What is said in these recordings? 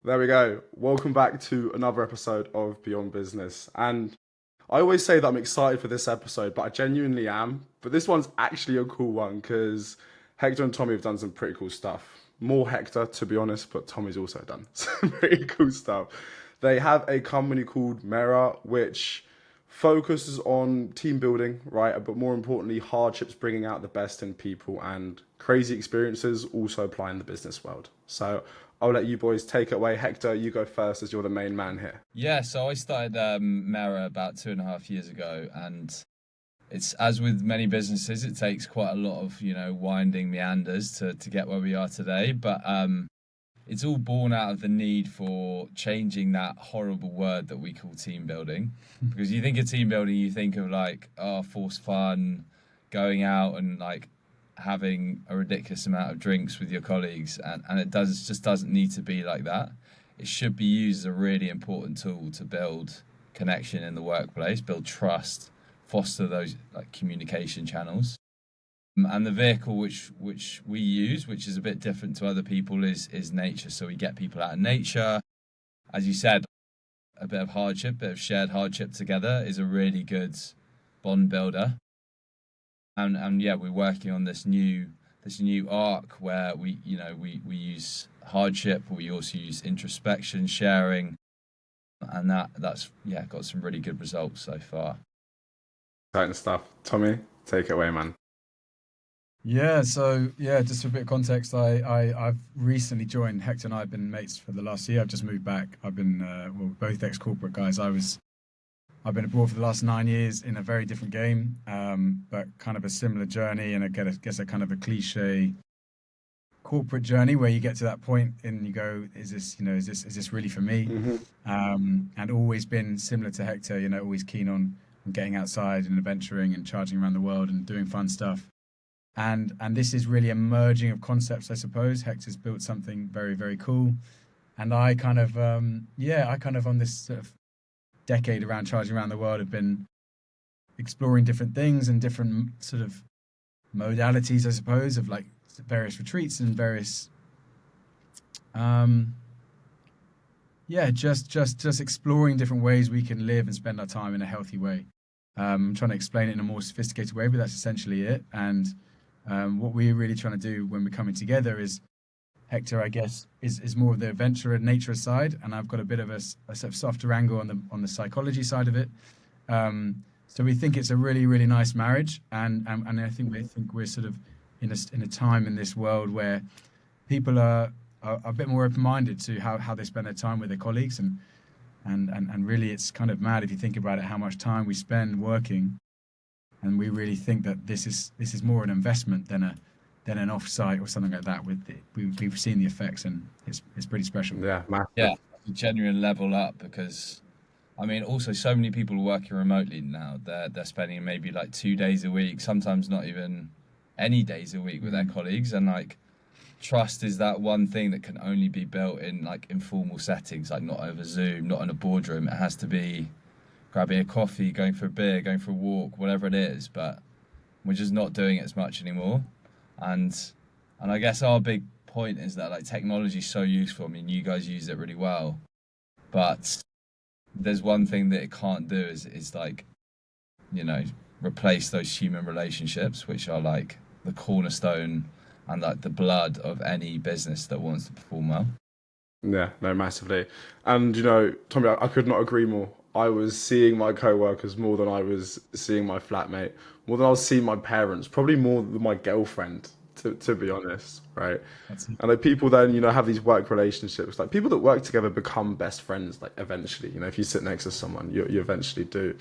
There we go. Welcome back to another episode of Beyond Business. And I always say that I'm excited for this episode, but I genuinely am. But this one's actually a cool one because Hector and Tommy have done some pretty cool stuff. More Hector, to be honest, but Tommy's also done some pretty cool stuff. They have a company called Mera, which focuses on team building, right? But more importantly, hardships bringing out the best in people and crazy experiences also apply in the business world. So I'll let you boys take it away. Hector, you go first as you're the main man here. Yeah, so I started Mera about 2.5 years ago, and it's as with many businesses, it takes quite a lot of winding meanders to get where we are today. But it's all born out of the need for changing that horrible word that we call team building, because you think of team building, you think of like forced fun, going out and like having a ridiculous amount of drinks with your colleagues, and it just doesn't need to be like that. It should be used as a really important tool to build connection in the workplace, build trust, foster those like communication channels. And the vehicle which we use, which is a bit different to other people, is nature. So we get people out in nature. As you said, a bit of hardship, a bit of shared hardship together is a really good bond builder. And yeah, we're working on this new arc where we use hardship, but we also use introspection, sharing, and that's got some really good results so far. Exciting stuff. Tommy, take it away, man. Just for a bit of context, I've recently joined. Hector and I have been mates for the last year. I've just moved back. I've been both ex-corporate guys. I've been abroad for the last 9 years in a very different game, but kind of a similar journey, and I guess a kind of a cliche corporate journey where you get to that point and you go, is this really for me? And always been similar to Hector, always keen on getting outside and adventuring and charging around the world and doing fun stuff. And this is really a merging of concepts, I suppose. Hector's built something very, very cool. And I kind of on this sort of decade around charging around the world have been exploring different things and different sort of modalities, I suppose, of like various retreats and various just exploring different ways we can live and spend our time in a healthy way. I'm trying to explain it in a more sophisticated way, but that's essentially it. And what we're really trying to do when we're coming together is Hector, I guess, is more of the adventurer and nature side, and I've got a bit of a sort of softer angle on the psychology side of it. So we think it's a really, really nice marriage, and I think we're sort of in a time in this world where people are a bit more open-minded to how they spend their time with their colleagues, and really it's kind of mad if you think about it, how much time we spend working, and we really think that this is more an investment than an offsite or something like that. We've seen the effects, and it's pretty special. Yeah, massive. Yeah, a genuine level up, because I mean, also so many people are working remotely now. They're spending maybe like 2 days a week, sometimes not even any days a week with their colleagues, and like trust is that one thing that can only be built in like informal settings, like not over Zoom, not in a boardroom. It has to be grabbing a coffee, going for a beer, going for a walk, whatever it is. But we're just not doing it as much anymore. And I guess our big point is that like technology is so useful. I mean, you guys use it really well, but there's one thing that it can't do is like, replace those human relationships, which are like the cornerstone and like the blood of any business that wants to perform well. Yeah, no, massively. And Tommy, I could not agree more. I was seeing my co-workers more than I was seeing my flatmate, more than I was seeing my parents, probably more than my girlfriend, to be honest, right? That's it. And like people then, have these work relationships. Like people that work together become best friends, like eventually, if you sit next to someone, you eventually do.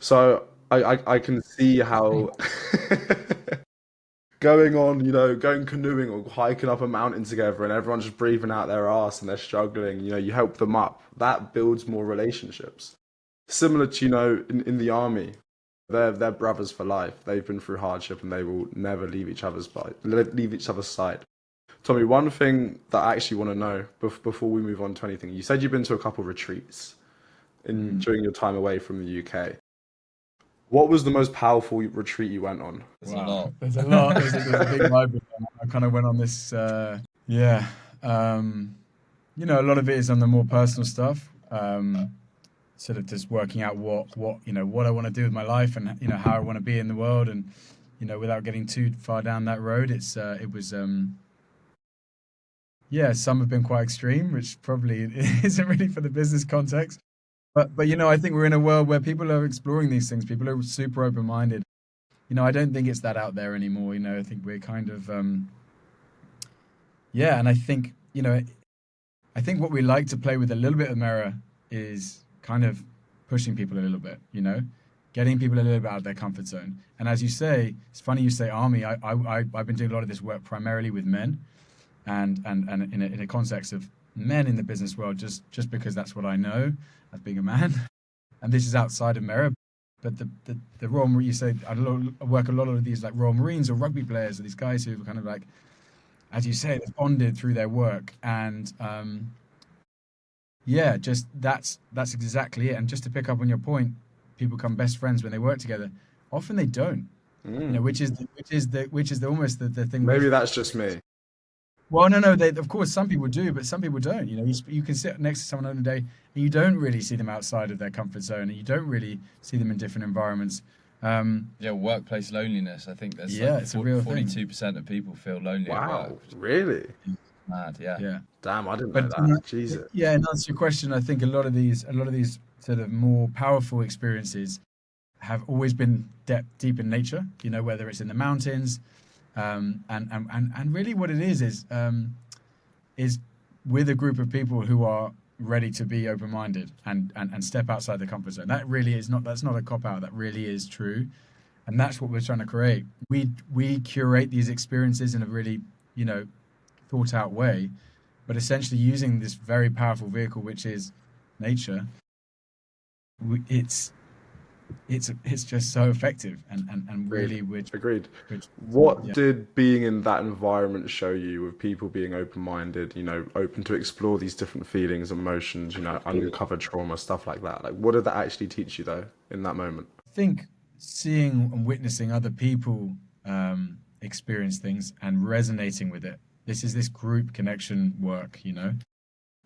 So I can see how going canoeing or hiking up a mountain together and everyone's just breathing out their arse and they're struggling, you help them up. That builds more relationships. Similar to, in the army, they're brothers for life. They've been through hardship and they will never leave each other's side. Tommy, one thing that I actually want to know before we move on to anything, you said you've been to a couple of retreats during your time away from the UK. What was the most powerful retreat you went on? There's a lot. There's a lot. There's a big library. I kind of went on this. a lot of it is on the more personal stuff. Sort of just working out what I want to do with my life, and how I want to be in the world, and without getting too far down that road. It was yeah, some have been quite extreme, which probably isn't really for the business context. But I think we're in a world where people are exploring these things. People are super open-minded. I don't think it's that out there anymore. I think we're kind of yeah, and I think what we like to play with a little bit of Mera is kind of pushing people a little bit, getting people a little bit out of their comfort zone. And as you say, it's funny you say army. I've been doing a lot of this work primarily with men, and in a context of men in the business world, just because that's what I know as being a man. And this is outside of Mera. But the Royal, you say, I work a lot of these like Royal Marines or rugby players, or these guys who are kind of like, as you say, they've bonded through their work. And yeah, just that's exactly it. And just to pick up on your point, people become best friends when they work together. Often they don't, which is almost the thing. Maybe that's just me. Well, no, of course some people do, but some people don't. You can sit next to someone on a day and you don't really see them outside of their comfort zone, and you don't really see them in different environments. Yeah, workplace loneliness. I think there's it's a real thing. 42% of people feel lonely at Wow, work. really? Mad, yeah. Yeah. Damn, I didn't know But that. Jesus. yeah, in answer to your question, I think a lot of these sort of more powerful experiences have always been deep in nature. Whether it's in the mountains, and really what it is with a group of people who are ready to be open-minded and step outside the comfort zone. That's not a cop-out. That really is true, and that's what we're trying to create. We curate these experiences in a really thought-out way, but essentially using this very powerful vehicle, which is nature. It's just so effective, and really Agreed. which What yeah. did being in that environment show you, with people being open-minded, open to explore these different feelings, emotions, uncover trauma, stuff like that? Like, what did that actually teach you, though, in that moment? I think seeing and witnessing other people experience things and resonating with it. This is this group connection work,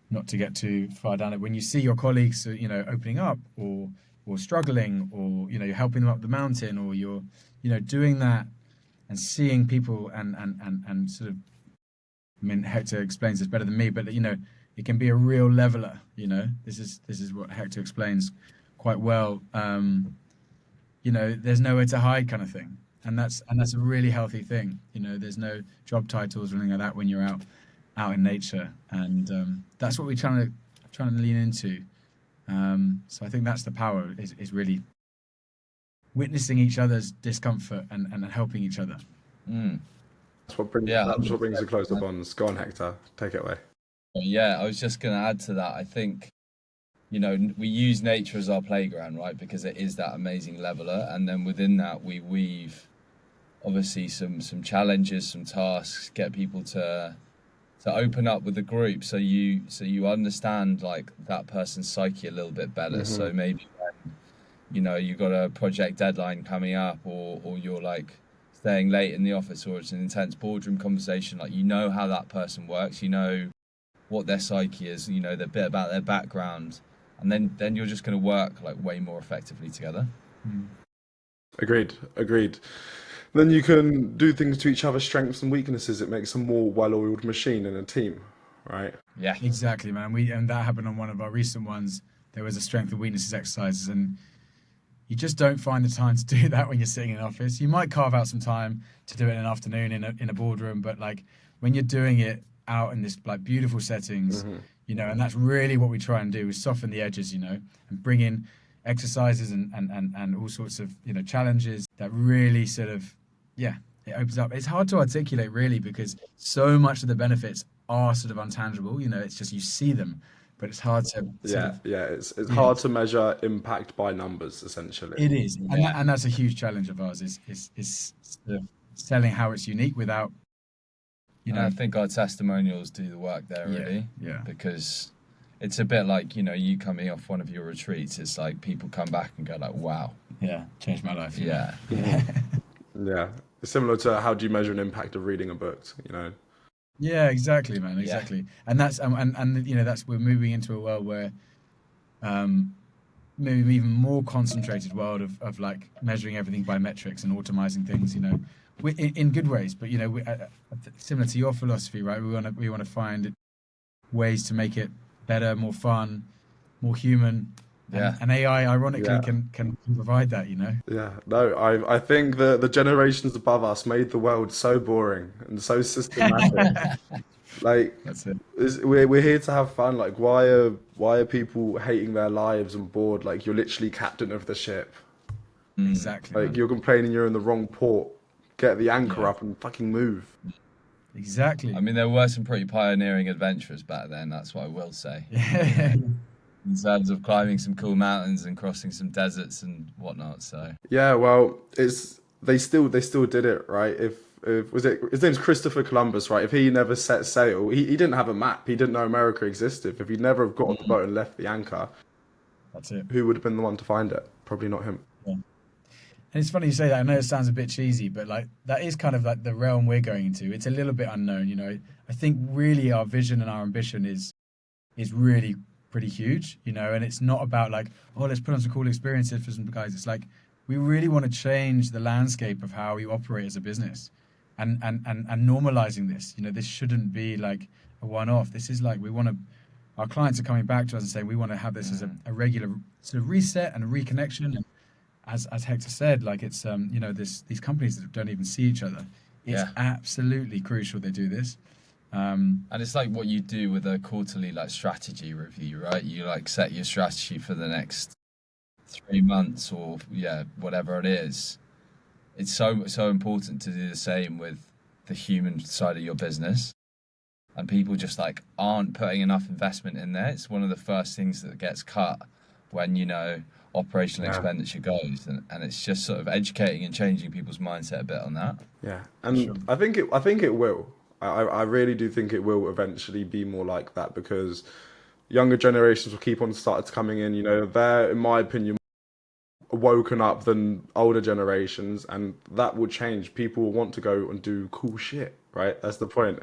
not to get too far down it. When you see your colleagues, opening up or struggling, or you're helping them up the mountain, or you're doing that, and seeing people and sort of, I mean, Hector explains this better than me, but it can be a real leveler. This is what Hector explains quite well. There's nowhere to hide, kind of thing, and that's a really healthy thing. There's no job titles or anything like that when you're out in nature, and that's what we're trying to lean into. So I think that's the power, is really witnessing each other's discomfort and helping each other. That's what brings Yeah, that's what brings the 100%. closer bonds. Go on, Hector, take it away. Yeah, I was just going to add to that. I think, we use nature as our playground, right? Because it is that amazing leveler. And then within that, we weave, obviously, some challenges, some tasks, get people to open up with the group, so you understand like that person's psyche a little bit better. So maybe when, you've got a project deadline coming up, or you're like staying late in the office, or it's an intense boardroom conversation, like how that person works, what their psyche is, the bit about their background, and then you're just going to work like way more effectively together. Agreed. Then you can do things to each other's strengths and weaknesses. It makes a more well-oiled machine in a team, right? Yeah, Exactly, man. And that happened on one of our recent ones. There was a strength and weaknesses exercises, and you just don't find the time to do that when you're sitting in an office. You might carve out some time to do it in an afternoon in a boardroom, but like when you're doing it out in this like beautiful settings, and that's really what we try and do, is soften the edges, and bring in exercises and all sorts of challenges that really sort of, yeah, it opens up. It's hard to articulate, really, because so much of the benefits are sort of untangible. It's just you see them, but it's hard to sort of. Yeah. It's Yeah, hard to measure impact by numbers, essentially. it is, and yeah, that's a huge challenge of ours, is sort of selling how it's unique without, and I think our testimonials do the work there, really. yeah. Because it's a bit like, you coming off one of your retreats. It's like people come back and go like, wow, Yeah, changed my life. yeah, Yeah. It's similar to, how do you measure an impact of reading a book, Yeah, exactly, man, Yeah. exactly. And that's and you know that's we're moving into a world where um, maybe even more concentrated world of like measuring everything by metrics and automizing things. You know, in good ways, but you know, similar to your philosophy, right? We want to find ways to make it better, more fun, more human, Yeah. and AI ironically Yeah. can provide that. You know. Yeah, no, I think the generations above us made the world so boring and so systematic. Like, That's it. we're here to have fun. Like, why are people hating their lives and bored? Like, you're literally captain of the ship. Mm. Exactly, Like, man. you're complaining you're in the wrong port. Get the anchor Yeah. up and fucking move. I Exactly. mean, there were some pretty pioneering adventurers back then. That's what I will say. You Yeah. know, in terms of climbing some cool mountains and crossing some deserts and whatnot. So Yeah, well, it's they still did it, right? If was it his name's Christopher Columbus, right? If he never set sail, he didn't have a map. He didn't know America existed. If he'd never have got on the mm, boat and left the anchor, That's it. who would have been the one to find it? Probably not him. Yeah. And it's funny you say that. I know it sounds a bit cheesy, but like that is kind of like the realm we're going into. It's a little bit unknown, you know. I think really our vision and our ambition is really pretty huge, you know, and it's not about like, oh, let's put on some cool experiences for some guys. It's like we really want to change the landscape of how you operate as a business and normalizing this. You know, this shouldn't be like a one-off. This is like we want to our clients are coming back to us and saying we want to have this as mm, a regular sort of reset and a reconnection. And as Hector said, like it's you know, these companies that don't even see each other. It's yeah. absolutely crucial they do this. And it's like what you do with a quarterly like strategy review, right? You like set your strategy for the next 3 months or yeah, whatever it is. It's so important to do the same with the human side of your business. And people just like aren't putting enough investment in there. It's one of the first things that gets cut when, you know, operational Yeah, expenditure goes. And it's just sort of educating and changing people's mindset a bit on that. yeah, For sure. and I think it will. I really do think it will eventually be more like that because younger generations will keep on started coming in. You know, they're, in my opinion, woken up than older generations, and that will change. People will want to go and do cool shit, right? That's the point.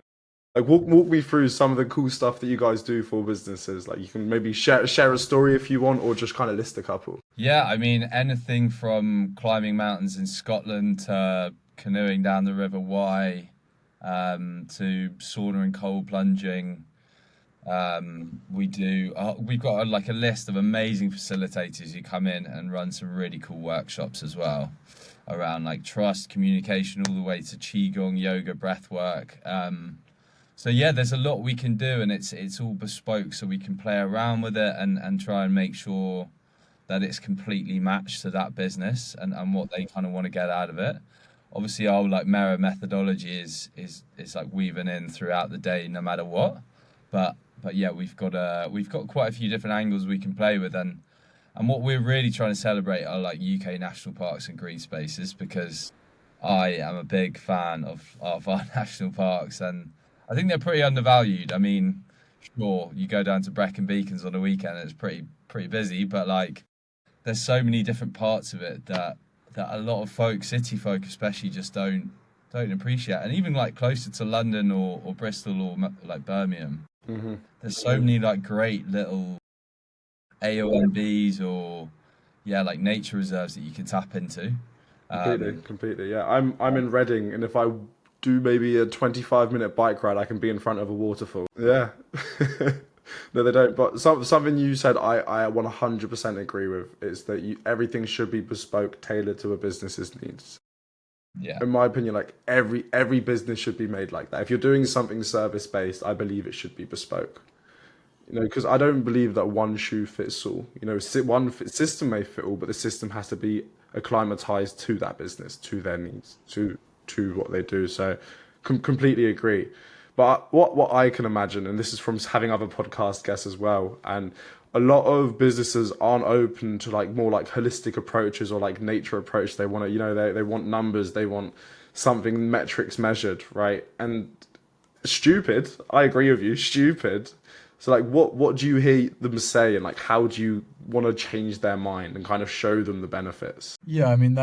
Like, walk me through some of the cool stuff that you guys do for businesses. Like, you can maybe share a story if you want, or just kind of list a couple. Yeah, I mean, anything from climbing mountains in Scotland to canoeing down the River Wye, to sauna and cold plunging. We've got like a list of amazing facilitators who come in and run some really cool workshops as well around like trust, communication, all the way to qigong, yoga, breath work. So yeah, there's a lot we can do, and it's all bespoke, so we can play around with it and try and make sure that it's completely matched to that business and what they kind of want to get out of it. Obviously, our like Mera methodology is like weaving in throughout the day, no matter what. But yeah, we've got quite a few different angles we can play with, and what we're really trying to celebrate are like UK national parks and green spaces because I am a big fan of our national parks, and I think they're pretty undervalued. I mean, sure, you go down to Brecon Beacons on a weekend, and it's pretty busy, but like there's so many different parts of it that a lot of folk, city folk especially, just don't appreciate. And even like closer to London or Bristol or like Birmingham, Hmm. there's so many like great little AOMBs or yeah, like nature reserves that you can tap into. Completely, Um, completely. Yeah, I'm in Reading, and if I do maybe a 25-minute bike ride, I can be in front of a waterfall. Yeah. No, they don't. But something you said, I 100% agree with, is that everything should be bespoke, tailored to a business's needs. yeah, In my opinion, like every business should be made like that. If you're doing something service based, I believe it should be bespoke. You know, because I don't believe that one shoe fits all. You know, system may fit all, but the system has to be acclimatized to that business, to their needs, to what they do. So, completely agree. But what I can imagine, and this is from having other podcast guests as well, and a lot of businesses aren't open to like more like holistic approaches or like nature approach. They want to, you know, they want numbers, they want something metrics measured, right? And stupid. I agree with you. Stupid. So like, what do you hear them say, and like, how do you want to change their mind and kind of show them the benefits? Yeah, I mean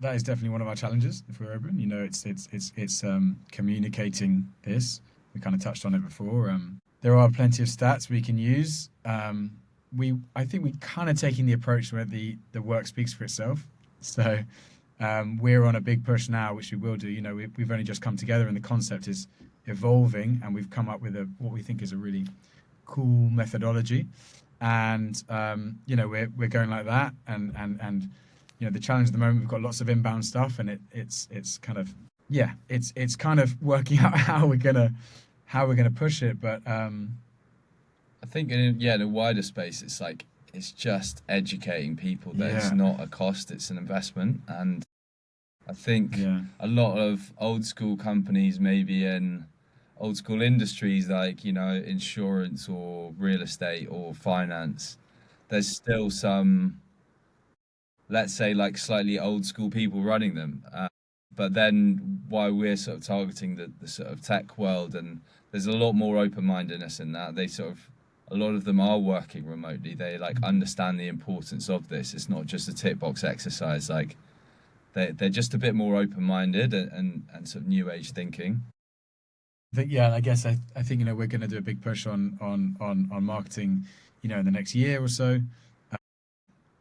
that is definitely one of our challenges. If we're open, it's communicating this. We kind of touched on it before. There are plenty of stats we can use. I think we kind of taking the approach where the work speaks for itself. So we're on a big push now, which we will do. We've only just come together, and the concept is evolving, and we've come up with what we think is a really cool methodology. And we're going like that, and the challenge at the moment, we've got lots of inbound stuff, and it's kind of it's kind of working out how we're gonna push it. But I think in a wider space, it's just educating people that it's not a cost, it's an investment. And I think a lot of old school companies, maybe in old school industries like insurance or real estate or finance, there's still some, let's say, like slightly old school people running them. But then why we're sort of targeting the sort of tech world, and there's a lot more open-mindedness in that. A lot of them are working remotely. They understand the importance of this. It's not just a tick box exercise. Like they're just a bit more open-minded and sort of new age thinking. I guess I think we're going to do a big push on marketing, in the next year or so.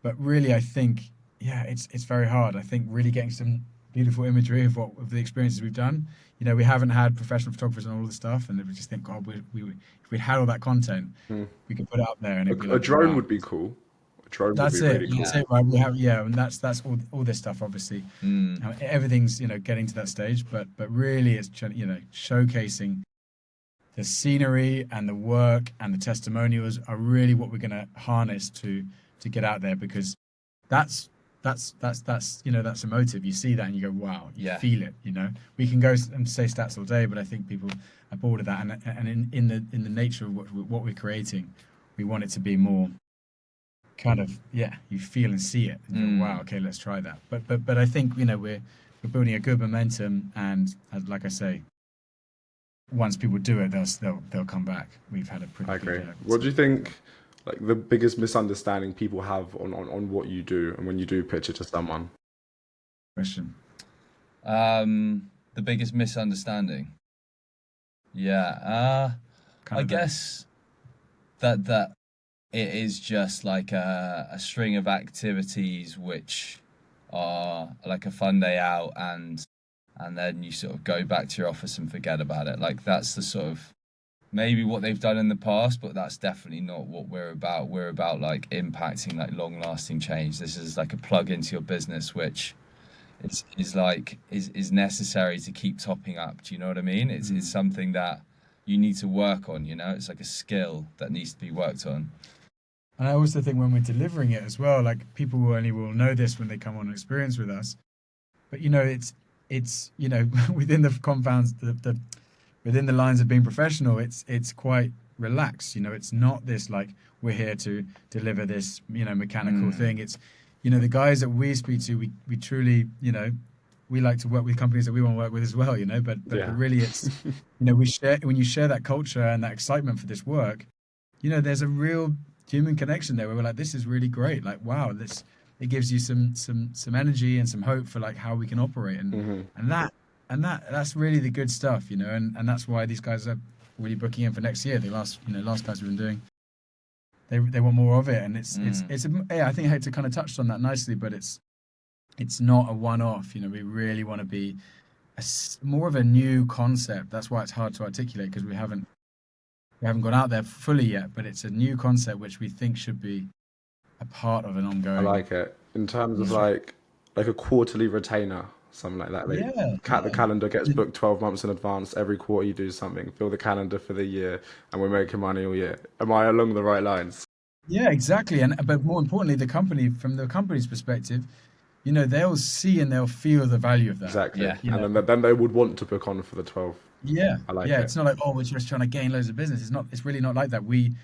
But really, I think it's very hard. I think really getting some beautiful imagery of the experiences we've done. We haven't had professional photographers and all this stuff, and we just think, God, if we'd had all that content, we could put it up there, and it'd be like, a drone wow. would be cool. A drone That's would be it. really cool. That's it, right? We have, and that's all this stuff. Obviously, everything's getting to that stage, but really, it's showcasing the scenery and the work and the testimonials are really what we're going to harness to get out there, because that's emotive. You see that and you go, wow, you feel it. We can go and say stats all day, but I think people are bored of that. And in the nature of what we're creating, we want it to be more kind of you feel and see it and you go, wow, okay, let's try that. But I think we're building a good momentum, and like I say, once people do it, they'll come back. We've had a pretty. I agree. What do you think? Like the biggest misunderstanding people have on what you do, and when you do pitch it to someone? Question. The biggest misunderstanding. I guess that it is just like a string of activities which are like a fun day out, and then you sort of go back to your office and forget about it. Like that's the sort of maybe what they've done in the past, but that's definitely not what we're about. We're about like impacting like long-lasting change. This is like a plug into your business, which is necessary to keep topping up. Do you know what I mean? It's something that you need to work on. It's like a skill that needs to be worked on. And I also think when we're delivering it as well, like people will know this when they come on an experience with us. But it's within the confounds, within the lines of being professional, it's quite relaxed. It's not this like we're here to deliver this mechanical thing. It's the guys that we speak to, we truly we like to work with companies that we want to work with as well. But really it's we share, when you share that culture and that excitement for this work, there's a real human connection there where we're like, this is really great. Like, wow, it gives you some energy and some hope for like how we can operate, and that's really the good stuff, and that's why these guys are really booking in for next year. The last guys we've been doing, they want more of it, and I think Hector kind of touched on that nicely, but it's not a one-off. We really want to be more of a new concept. That's why it's hard to articulate, because we haven't gone out there fully yet, but it's a new concept which we think should be a part of an ongoing. I like it in terms of like a quarterly retainer, something like that. The calendar gets booked 12 months in advance. Every quarter you do something, fill the calendar for the year, and we're making money all year. Am I along the right lines? Yeah, exactly. But more importantly, from the company's perspective, they'll see and they'll feel the value of that. Exactly. And then they would want to book on for the 12. Yeah. I like it. It's not like, oh, we're just trying to gain loads of business. It's really not like that. We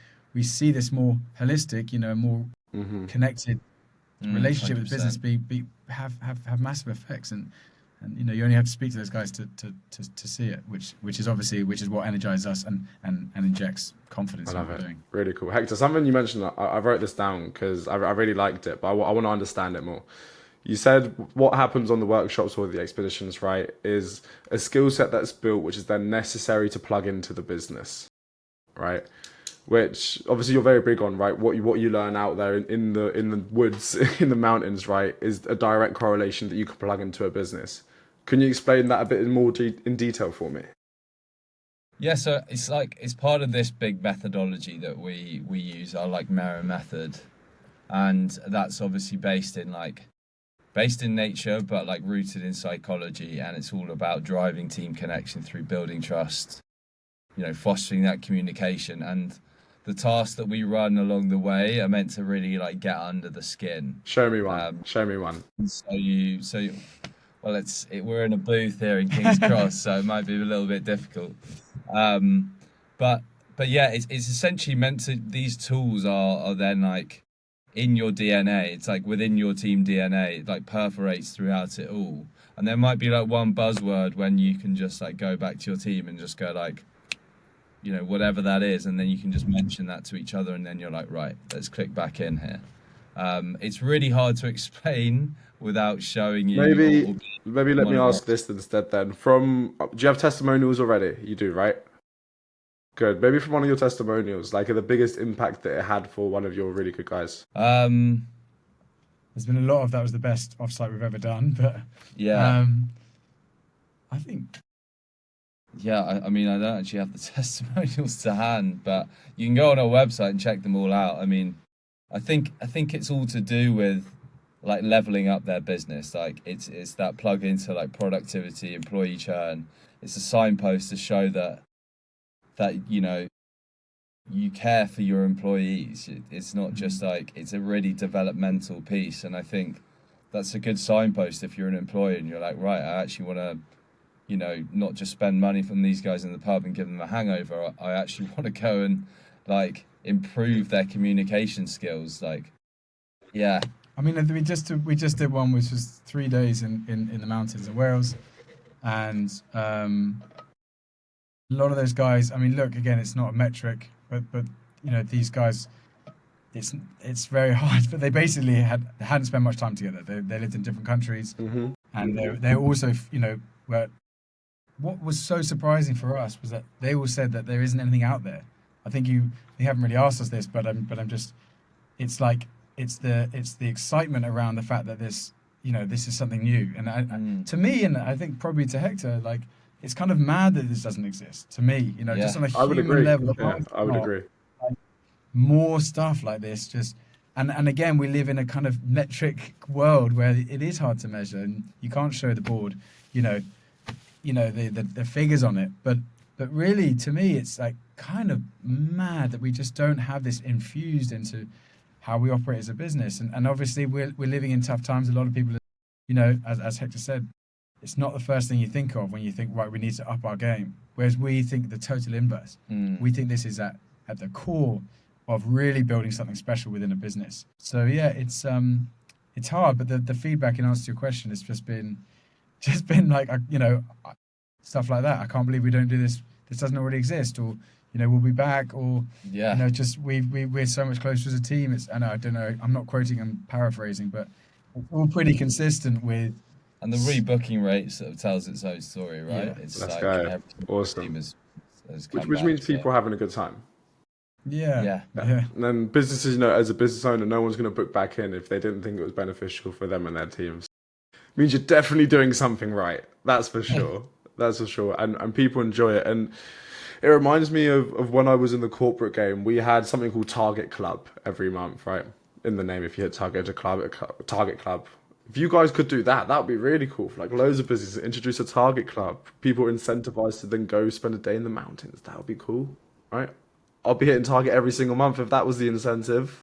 see this more holistic, more connected relationship 100%. With business have massive effects, and you only have to speak to those guys to see it, which is what energizes us and injects confidence in what we're doing. Really cool. Hector, something you mentioned, I wrote this down because I really liked it, but I want to understand it more. You said what happens on the workshops or the expeditions, right, is a skill set that's built, which is then necessary to plug into the business, right? Which obviously you're very big on, right? What you learn out there in the woods, in the mountains, right, is a direct correlation that you can plug into a business. Can you explain that a bit in detail for me? Yeah, so it's part of this big methodology that we use, our like Mera method, and that's obviously based in nature, but like rooted in psychology, and it's all about driving team connection through building trust, fostering that communication, and the tasks that we run along the way are meant to really like get under the skin. Show me one. Um, Show me one. well, we're in a booth here in King's Cross, so it might be a little bit difficult. Um, but yeah, it's essentially meant to. These tools are then like in your DNA. It's like within your team DNA. It like perforates throughout it all. And there might be like one buzzword when you can just like go back to your team and just go like, whatever that is, and then you can just mention that to each other, and then you're like, right, let's click back in here. It's really hard to explain without showing you. Maybe let me ask this instead then. Do you have testimonials already? You do, right? Good. Maybe from one of your testimonials, like the biggest impact that it had for one of your really good guys. There's been a lot of that was the best offsite we've ever done, but yeah, I think. Yeah, I mean, I don't actually have the testimonials to hand, but you can go on our website and check them all out. I mean, I think it's all to do with like leveling up their business. Like it's that plug into like productivity, employee churn. It's a signpost to show that you care for your employees. It's not just like, it's a really developmental piece, and I think that's a good signpost if you're an employer and you're like, right, I actually want to not just spend money from these guys in the pub and give them a hangover. I actually want to go and like improve their communication skills. Like, yeah. I mean, we just did one which was 3 days in the mountains in Wales, and a lot of those guys. I mean, look, again, it's not a metric, but these guys, it's very hard. But they basically hadn't spent much time together. They lived in different countries, and they also were. What was so surprising for us was that they all said that there isn't anything out there. I think they haven't really asked us this, but I'm just, it's like it's the excitement around the fact that this is something new, and to me, and I think probably to Hector, like it's kind of mad that this doesn't exist. To me, just on a human level, I would agree. Like, more stuff like this, just and again, we live in a kind of metric world where it is hard to measure, and you can't show the board, the figures on it, but really to me it's like kind of mad that we just don't have this infused into how we operate as a business, and obviously we're living in tough times. A lot of people, as Hector said, it's not the first thing you think of when you think, right, we need to up our game, whereas we think the total inverse. We think this is at the core of really building something special within a business. So yeah, it's hard, but the feedback in answer to your question has just been like, stuff like that. I can't believe we don't do this. This doesn't already exist, or we'll be back, or just we're so much closer as a team. I don't know. I'm not quoting. I'm paraphrasing, but it's all pretty consistent with. And the rebooking rate sort of tells its own story, right? Yeah. It's Let's like go. Awesome. Which means people are having a good time. Yeah. And then businesses, as a business owner, no one's going to book back in if they didn't think it was beneficial for them and their teams. Means you're definitely doing something right. That's for sure. That's for sure. And people enjoy it. And it reminds me of when I was in the corporate game. We had something called Target Club every month, right? In the name, if you hit Target Club. If you guys could do that would be really cool. For like loads of businesses, introduce a Target Club. People are incentivized to then go spend a day in the mountains. That would be cool, right? I'll be hitting Target every single month if that was the incentive.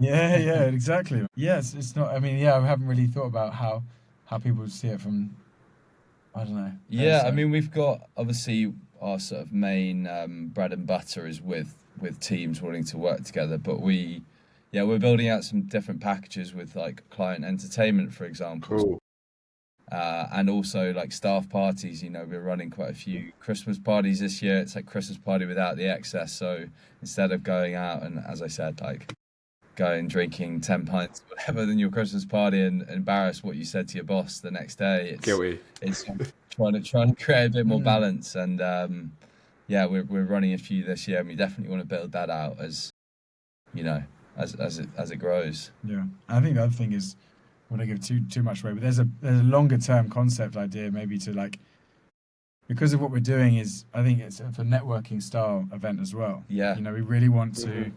Yeah, exactly. Yes, it's not. I mean, I haven't really thought about how people see it from. I don't know. Yeah, I mean, we've got obviously our sort of main bread and butter is with teams wanting to work together, but we're building out some different packages with like client entertainment, for example. Cool. And also like staff parties. We're running quite a few Christmas parties this year. It's like Christmas party without the excess. So instead of going out and, as I said, like going drinking 10 pints, whatever, than your Christmas party and embarrass what you said to your boss the next day. Guilty. It's trying to create a bit more Mm. balance, and yeah, we're running a few this year, and we definitely want to build that out as you know as it grows. Yeah, I think the other thing is, I want to give too much away, but there's a longer term concept idea maybe to like, because of what we're doing is, I think it's a networking style event as well. Yeah. We really want to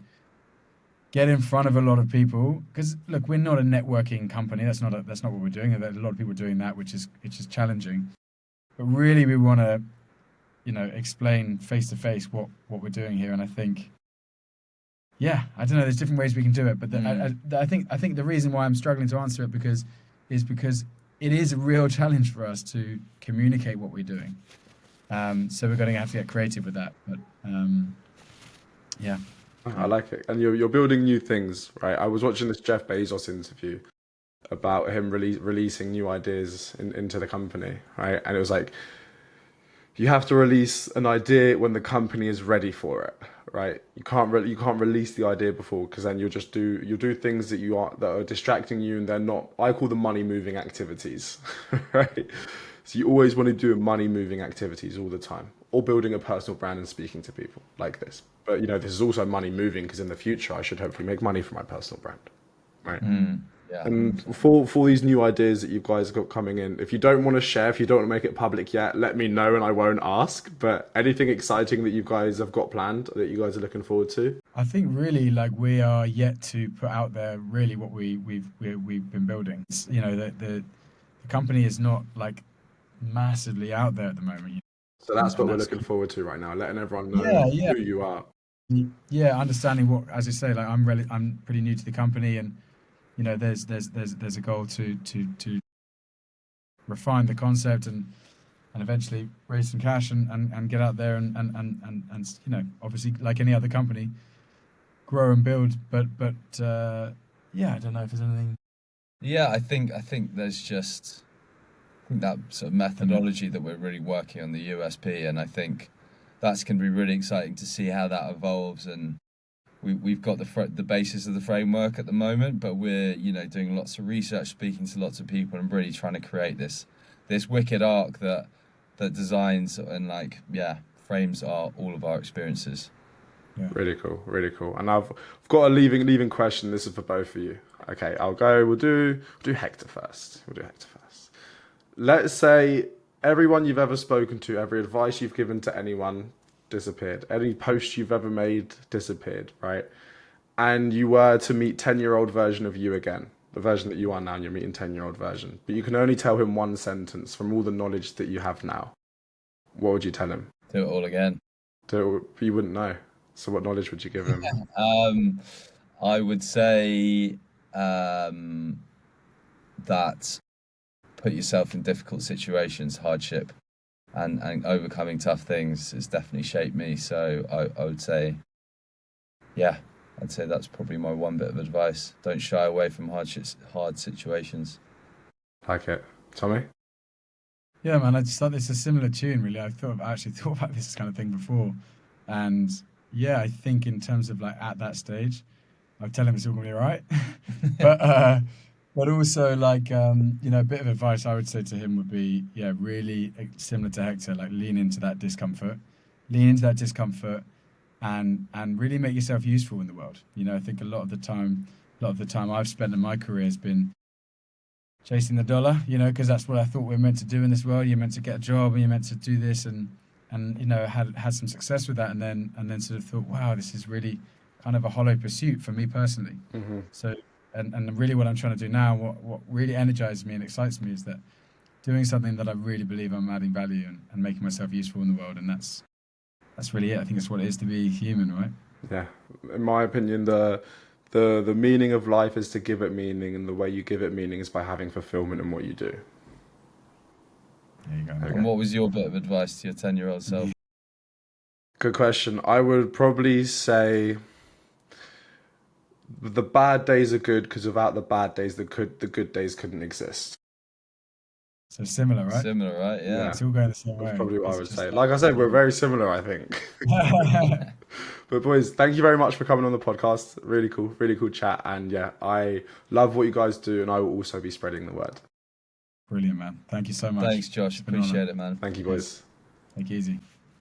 get in front of a lot of people, because look, we're not a networking company. That's not what we're doing. There's a lot of people doing that, which is challenging. But really, we want to, explain face to face what we're doing here. And I think, yeah, I don't know. There's different ways we can do it, but I think the reason why I'm struggling to answer it because it is a real challenge for us to communicate what we're doing. So we're going to have to get creative with that. But yeah. I like it. And you're building new things, right? I was watching this Jeff Bezos interview about him releasing new ideas into the company, right? And it was like, you have to release an idea when the company is ready for it, right? You can't release the idea before, because then you'll do things that are distracting you, and they're not. I call them money moving activities, right? So you always want to do money moving activities all the time, or building a personal brand and speaking to people like this. But this is also money moving, because in the future I should hopefully make money from my personal brand, right? Yeah. And for these new ideas that you guys got coming in, if you don't want to share, if you don't want to make it public yet, let me know and I won't ask. But anything exciting that you guys have got planned that you guys are looking forward to? I think really, like, we are yet to put out there really what we've been building. The company is not like massively out there at the moment. So that's what we're looking forward to right now, letting everyone know Yeah. who you are. Yeah, understanding what, as you say, like I'm pretty new to the company, and there's a goal to refine the concept and eventually raise some cash and get out there and obviously, like any other company, grow and build. But yeah, I don't know if there's anything. Yeah, I think there's just that sort of methodology that we're really working on, the USP, and I think that's going to be really exciting to see how that evolves. And we've got the basis of the framework at the moment, but we're doing lots of research, speaking to lots of people, and really trying to create this wicked arc that designs and frames all of our experiences. Yeah. Really cool, really cool. And I've got a leaving question. This is for both of you. Okay, I'll go. We'll do Hector first. Let's say everyone you've ever spoken to, every advice you've given to anyone disappeared. Any post you've ever made disappeared, right? And you were to meet 10-year-old version of you again, the version that you are now, and you're meeting 10-year-old version. But you can only tell him one sentence from all the knowledge that you have now. What would you tell him? Do it all again. You wouldn't know. So what knowledge would you give him? I would say that put yourself in difficult situations, hardship, and overcoming tough things has definitely shaped me. So I would say, yeah, I'd say that's probably my one bit of advice. Don't shy away from hard situations. Like it. Tommy? Yeah, man, I just thought it's a similar tune, really. Actually thought about this kind of thing before. And yeah, I think in terms of like at that stage, I'll tell him it's all going to be all right. But also, like, a bit of advice I would say to him would be, yeah, really similar to Hector, like lean into that discomfort, and really make yourself useful in the world. I think a lot of the time I've spent in my career has been chasing the dollar, because that's what I thought we're meant to do in this world. You're meant to get a job and you're meant to do this, and had some success with that, and then sort of thought, wow, this is really kind of a hollow pursuit for me personally. Mm-hmm. So. And really what I'm trying to do now, what really energizes me and excites me, is that doing something that I really believe I'm adding value and making myself useful in the world. And that's really it. I think it's what it is to be human, right? Yeah. In my opinion, the meaning of life is to give it meaning, and the way you give it meaning is by having fulfillment in what you do. There you go. Okay. And what was your bit of advice to your 10-year-old self? Good question. I would probably say the bad days are good, because without the bad days, the good days couldn't exist. So similar, right? Yeah. It's all going the same way. That's probably what I would say. Like I said, we're very similar, I think. But boys, thank you very much for coming on the podcast. Really cool chat. And yeah, I love what you guys do, and I will also be spreading the word. Brilliant, man. Thank you so much. Thanks, Josh. Appreciate it, man. Thank you, boys. Take it easy.